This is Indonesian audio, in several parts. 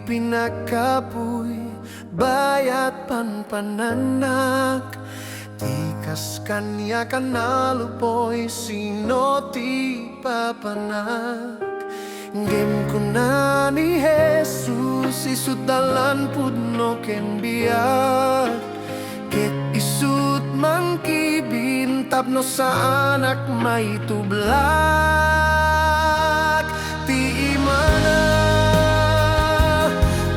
pinakapoy bayat panpananak. Tikas kanya kanalupoy sino ti papanak. Game ko na ni Jesus isut dalan pudno ken biak. Ket isut mangkibin tapno sa anak may tublak. Ti imana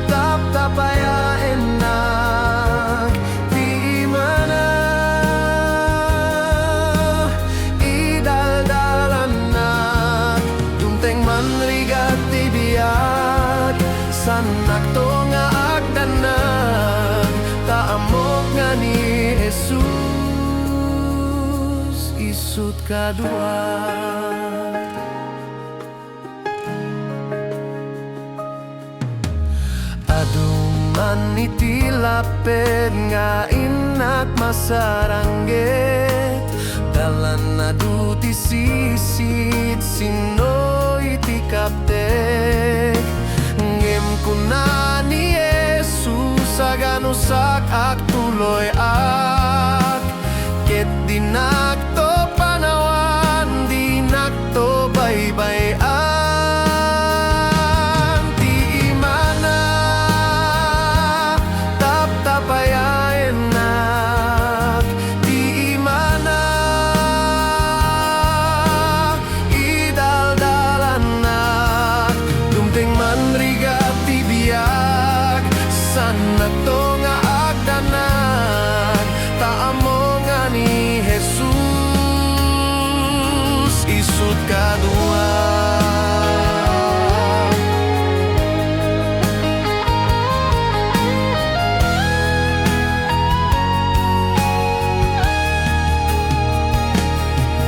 taptapaya enak. Ti imana idaldalanak. Dumteng manrigat ti biak sanak to nga agdanan. Taamok nga ni Jesus isut kadua. Aduman iti laped nga inak masarangget. Dalan na duti sisit sino iti kaptek. Ngem ko na ni Jesus aganusak ak tuloy ak. Ket dinak to panawan dinak to baybayan. Sanak to nga agdanan. Taamo nga ni Jesus isut kadua.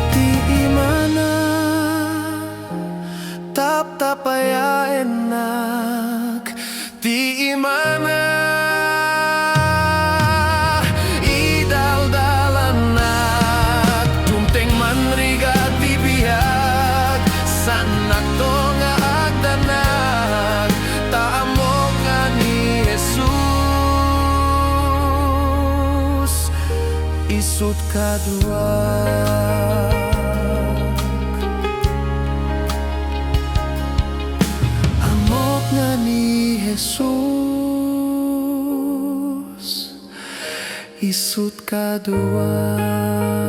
Ti imana taptapaya enak. Ti imana idaldalanak. Dumteng manrigat ti biag sanak to nga agdanak. Taamok nga ni Jesus isut kadua. Amok nga ni Jesus isut kadua.